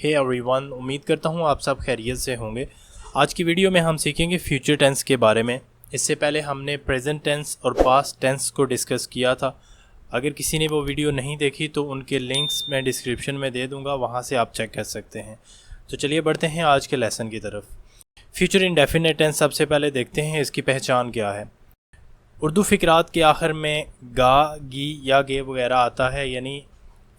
Hey everyone, उम्मीद करता हूँ आप सब खैरियत से होंगे। आज की वीडियो में हम सीखेंगे फ्यूचर टेंस के बारे में। इससे पहले हमने प्रेजेंट टेंस और पास्ट टेंस को डिस्कस किया था। अगर किसी ने वो वीडियो नहीं देखी तो उनके लिंक्स मैं डिस्क्रिप्शन में दे दूँगा, वहाँ से आप चेक कर सकते हैं। तो चलिए बढ़ते हैं आज के लेसन की तरफ। फ्यूचर इंडेफिनिट टेंस सबसे पहले देखते हैं इसकी पहचान क्या है। उर्दू फ़िक्रात के आखिर में गा, गी या गे वगैरह आता है, यानी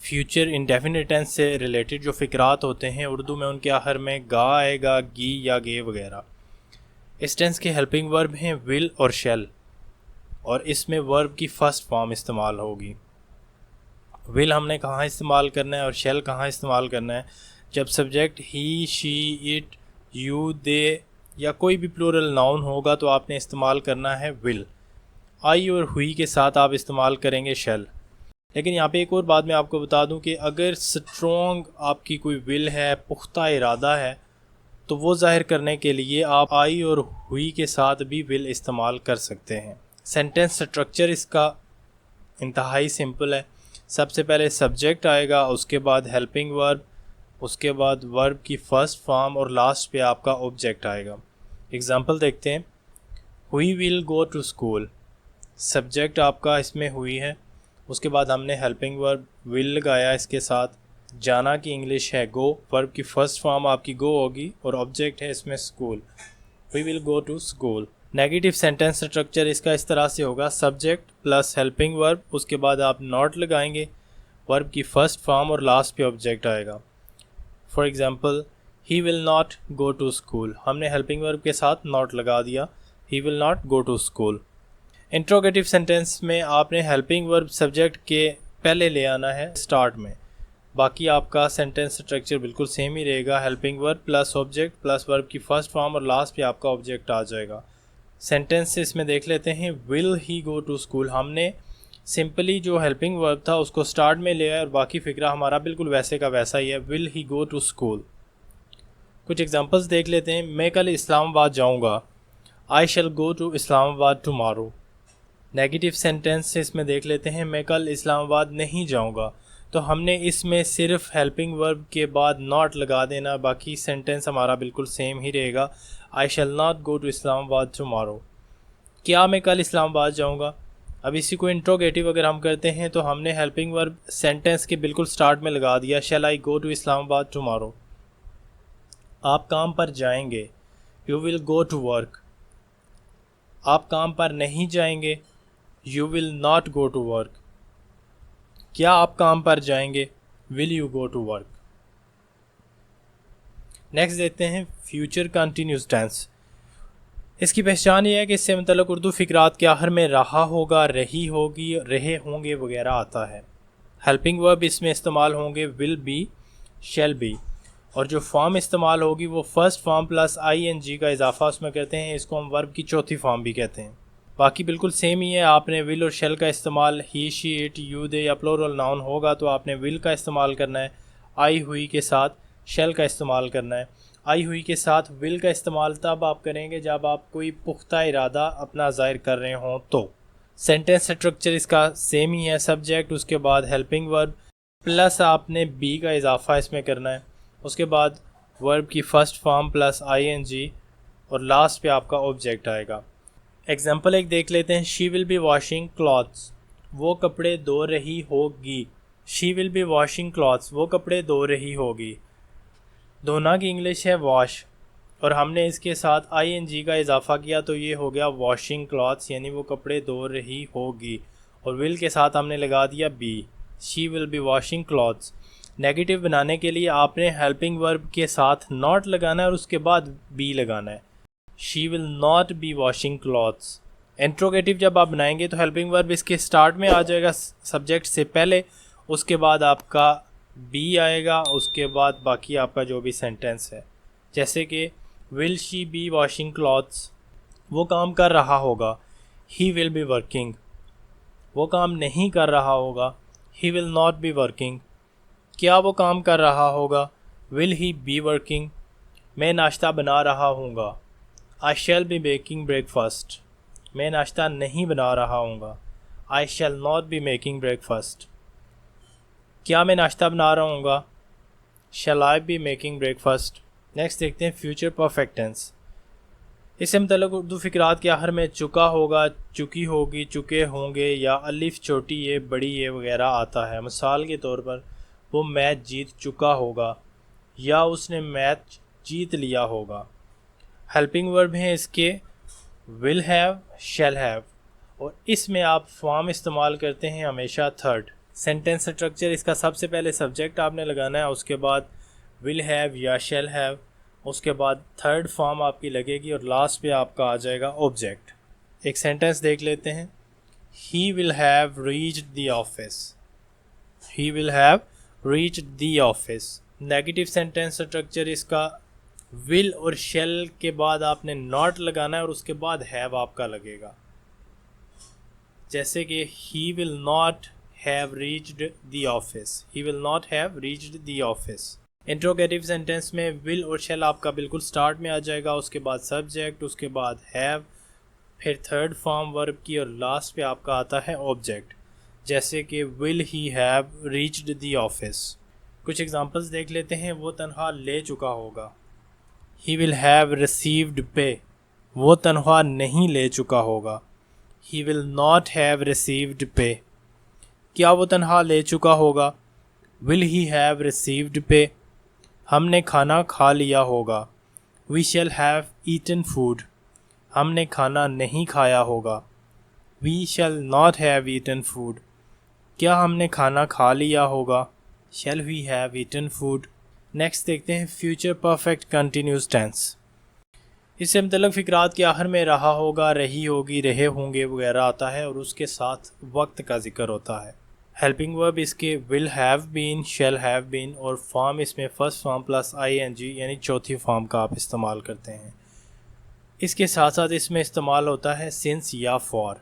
फ्यूचर इंडेफिनिट टेंस से रिलेटेड जो फ़िक्रात होते हैं उर्दू में उनके आखिर में गा आएगा, गी या गे वगैरह। इस टेंस के हेल्पिंग वर्ब हैं विल और शैल, और इसमें वर्ब की फ़र्स्ट फॉर्म इस्तेमाल होगी। विल हमने कहाँ इस्तेमाल करना है और शैल कहाँ इस्तेमाल करना है? जब subject he, she, it, you, they या कोई भी प्लूरल नाउन होगा तो आपने इस्तेमाल करना है विल। आई और हुई के साथ आप इस्तेमाल करेंगे शैल। लेकिन यहाँ पे एक और बात मैं आपको बता दूं कि अगर स्ट्रॉन्ग आपकी कोई विल है, पुख्ता इरादा है, तो वो ज़ाहिर करने के लिए आप आई और हुई के साथ भी विल इस्तेमाल कर सकते हैं। सेंटेंस स्ट्रक्चर इसका इंतहाई सिंपल है। सबसे पहले सब्जेक्ट आएगा, उसके बाद हेल्पिंग वर्ब, उसके बाद वर्ब की फ़र्स्ट फॉर्म और लास्ट पे आपका ऑब्जेक्ट आएगा। एग्ज़ाम्पल देखते हैं। We will go to school, subject आपका इसमें हुई है, उसके बाद हमने हेल्पिंग वर्ब विल लगाया इसके साथ। जाना की इंग्लिश है गो, वर्ब की फ़र्स्ट फॉर्म आपकी गो होगी और ऑब्जेक्ट है इसमें school. We will go to school. Negative sentence structure इसका इस तरह से होगा, सब्जेक्ट प्लस हेल्पिंग वर्ब, उसके बाद आप नॉट लगाएंगे, वर्ब की फ़र्स्ट फॉर्म और लास्ट पे ऑब्जेक्ट आएगा। For example, he will not go to school, हमने हेल्पिंग वर्ब के साथ नॉट लगा दिया, he will not go to school. Interrogative sentence में आपने हेल्पिंग वर्ब सब्जेक्ट के पहले ले आना है स्टार्ट में। बाकी आपका सेंटेंस स्ट्रक्चर बिल्कुल सेम ही रहेगा, helping verb plus object plus verb की फ़र्स्ट फॉर्म और लास्ट पे आपका ऑब्जेक्ट आ जाएगा। सेंटेंस इसमें देख लेते हैं। Will he go to school, हमने सिंपली जो हेल्पिंग वर्ब था उसको स्टार्ट में ले आया और बाकी फ़िक्रा हमारा बिल्कुल वैसे का वैसा ही है, will he go to school. कुछ एग्जाम्पल्स देख लेते हैं। मैं कल इस्लामाबाद जाऊँगा, I shall go to Islamabad tomorrow. Negative sentence इसमें देख लेते हैं। मैं कल इस्लामाबाद नहीं जाऊंगा, तो हमने इसमें सिर्फ हेल्पिंग वर्ब के बाद नॉट लगा देना, बाकी सेंटेंस हमारा बिल्कुल सेम ही रहेगा। I shall not go to Islamabad tomorrow. क्या मैं कल इस्लामाबाद जाऊंगा? अब इसी को इंट्रोगेटिव अगर हम करते हैं तो हमने हेल्पिंग वर्ब सेंटेंस के बिल्कुल स्टार्ट में लगा दिया, shall I go to Islamabad tomorrow. आप काम पर जाएंगे, you will go to work. आप काम पर नहीं जाएंगे, You will not go to work. क्या आप काम पर जाएंगे? Will you go to work? Next देखते हैं फ्यूचर कंटिन्यूस टेंस। इसकी पहचान ये है कि इससे मतलब उर्दू फ़िक्रात के आखिर में रहा होगा, रही होगी, रहे होंगे वगैरह आता है। हेल्पिंग वर्ब इसमें इस्तेमाल होंगे विल बी, शैल बी, और जो फॉर्म इस्तेमाल होगी वो फर्स्ट फॉर्म प्लस ING का इजाफा उसमें कहते हैं। इसको हम वर्ब की चौथी फॉर्म भी कहते हैं। बाकी बिल्कुल सेम ही है। आपने विल और शेल का इस्तेमाल ही, शी, इट, यू, दे या प्लूरल नाउन होगा तो आपने विल का इस्तेमाल करना है। आई हुई के साथ शेल का इस्तेमाल करना है। आई हुई के साथ विल का इस्तेमाल तब आप करेंगे जब आप कोई पुख्ता इरादा अपना ज़ाहिर कर रहे हों तो। सेंटेंस स्ट्रक्चर इसका सेम ही है, सब्जेक्ट, उसके बाद हेल्पिंग वर्ब प्लस आपने बी का इजाफा इसमें करना है, उसके बाद वर्ब की फ़र्स्ट फॉर्म प्लस ING और लास्ट पे आपका ऑब्जेक्ट आएगा। एग्जाम्पल एक देख लेते हैं। She will be washing clothes, वो कपड़े धो रही होगी। She will be washing clothes, वो कपड़े धो रही होगी। धोना की इंग्लिश है वॉश, और हमने इसके साथ ING का इजाफा किया तो ये हो गया वॉशिंग क्लॉथ्स, यानी वो कपड़े धो रही होगी, और विल के साथ हमने लगा दिया be, she will be washing clothes. Negative बनाने के लिए आपने हेल्पिंग वर्ब के साथ नॉट लगाना है और उसके बाद बी लगाना है। She will not B washing clothes. Interrogative जब आप बनाएंगे तो हेल्पिंग वर्ब इसके स्टार्ट में आ जाएगा सब्जेक्ट से पहले, उसके बाद आपका बी आएगा, उसके बाद बाकी आपका जो भी सेंटेंस है। जैसे कि will she be washing clothes, वो काम कर रहा होगा। ही विल बी वर्किंग, वो काम नहीं कर रहा होगा। He will not be working. क्या वो काम कर रहा होगा? Will he be working. मैं नाश्ता बना रहा हूँगा। I shall be making breakfast, मैं नाश्ता नहीं बना रहा हूँगा। I shall not be making breakfast. क्या मैं नाश्ता बना रहा हूँगा? Shall I be making breakfast. Next देखते हैं फ्यूचर परफेक्ट टेंस। इससे मतलब उर्दू फ़िक्रात के आखिर में चुका होगा, चुकी होगी, चुके होंगे या अलिफ छोटी ये बड़ी ये वगैरह आता है। मिसाल के तौर पर वो मैच जीत चुका होगा या उसने मैच जीत लिया होगा। हेल्पिंग वर्ब हैं इसके विल हैव, शैल हैव, और इसमें आप फॉर्म इस्तेमाल करते हैं हमेशा थर्ड। सेंटेंस स्ट्रक्चर इसका सबसे पहले सब्जेक्ट आपने लगाना है, उसके बाद विल हैव या शैल हैव, उसके बाद थर्ड फॉर्म आपकी लगेगी और लास्ट पे आपका आ जाएगा ऑब्जेक्ट। एक सेंटेंस देख लेते हैं। He will have reached the office. He will have reached the office. Negative sentence structure इसका विल और शैल के बाद आपने नॉट लगाना है और उसके बाद हैव आपका लगेगा। जैसे कि ही will not have reached the office, he will not have reached the office. Interrogative sentence में विल और शैल आपका बिल्कुल स्टार्ट में आ जाएगा, उसके बाद सब्जेक्ट, उसके बाद हैव, फिर थर्ड फॉर्म वर्ब की और लास्ट पे आपका आता है ऑब्जेक्ट। जैसे कि will he have reached the office. कुछ एग्जांपल्स देख लेते हैं। वो तनख्वाह ले चुका होगा। ही विल हैव रिसीव्ड पे। वो तनख्वाह नहीं ले चुका होगा। He will not have received पे। क्या वो तनख्वाह ले चुका होगा? विल ही हैव रिसीव्ड पे। हमने खाना खा लिया होगा। We shall have eaten food. हमने खाना नहीं खाया होगा। We shall not have eaten food. क्या हमने खाना खा लिया होगा? Shall we have eaten food. Next देखते हैं फ्यूचर परफेक्ट कंटिन्यूस टेंस। इससे मतलब फ़िक्रात के आखिर में रहा होगा, रही होगी, रहे होंगे वगैरह आता है और उसके साथ वक्त का जिक्र होता है। हेल्पिंग वर्ब इसके will have been, shall have been, और फॉर्म इसमें फर्स्ट फॉर्म प्लस ING यानी चौथी फॉर्म का आप इस्तेमाल करते हैं। इसके साथ साथ इसमें इस्तेमाल होता है सिंस या फॉर,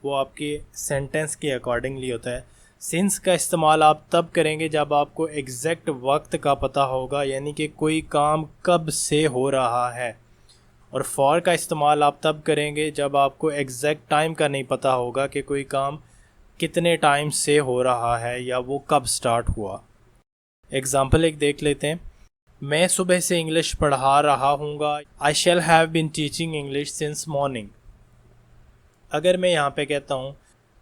वो आपके सेंटेंस के अकॉर्डिंगली होता है। सिंस का इस्तेमाल आप तब करेंगे जब आपको एग्जैक्ट वक्त का पता होगा, यानी कि कोई काम कब से हो रहा है, और फॉर का इस्तेमाल आप तब करेंगे जब आपको एग्जैक्ट टाइम का नहीं पता होगा कि कोई काम कितने टाइम से हो रहा है या वो कब स्टार्ट हुआ। एग्ज़ाम्पल एक देख लेते हैं। मैं सुबह से इंग्लिश पढ़ा रहा हूँगा। I shall have been teaching English since morning. अगर मैं यहाँ पे कहता हूँ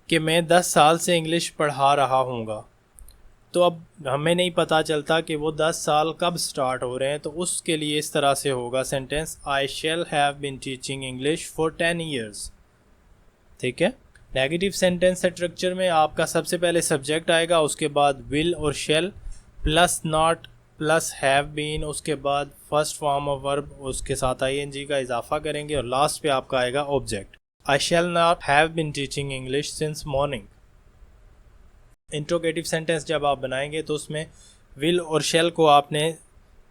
कि मैं 10 साल से इंग्लिश पढ़ा रहा हूँगा, तो अब हमें नहीं पता चलता कि वो 10 साल कब स्टार्ट हो रहे हैं, तो उसके लिए इस तरह से होगा sentence I shall have been teaching English for 10 years. ठीक है। नेगेटिव सेंटेंस स्ट्रक्चर में आपका सबसे पहले सब्जेक्ट आएगा, उसके बाद विल और shall plus not plus have been, उसके बाद फर्स्ट फॉर्म ऑफ वर्ब, उसके साथ ING का इजाफा करेंगे और लास्ट पे आपका आएगा object. I shall not have been teaching English since morning. Interrogative sentence जब आप बनाएंगे तो उसमें विल और शैल को आपने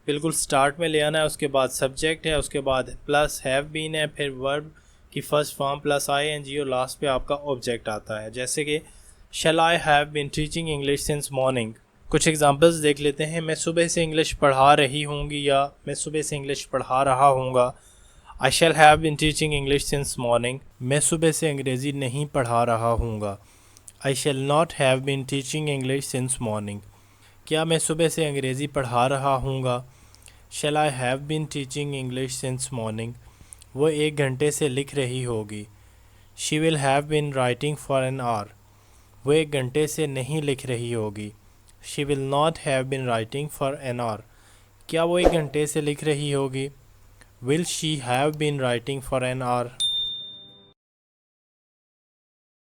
बिल्कुल स्टार्ट में ले आना है, उसके बाद सब्जेक्ट है, उसके बाद प्लस हैव बीन है, फिर वर्ब की फर्स्ट फॉर्म प्लस ING और लास्ट पे आपका ऑब्जेक्ट आता है। जैसे कि shall I have been teaching English since morning. कुछ एग्जांपल्स देख लेते हैं। मैं सुबह से इंग्लिश पढ़ा रही होंगी या मैं सुबह से इंग्लिश पढ़ा रहा हूँगा। I shall have been teaching English since morning. मैं सुबह से अंग्रेज़ी नहीं पढ़ा रहा हूँगा। I shall not have been teaching English since morning. क्या मैं सुबह से अंग्रेज़ी पढ़ा रहा हूँगा? Shall I have been teaching English since morning. वो 1 घंटे से लिख रही होगी। She will have been writing for an hour. वो 1 घंटे से नहीं लिख रही होगी। She will not have been writing for an hour. क्या वो 1 घंटे से लिख रही होगी? Will she have been writing for an our.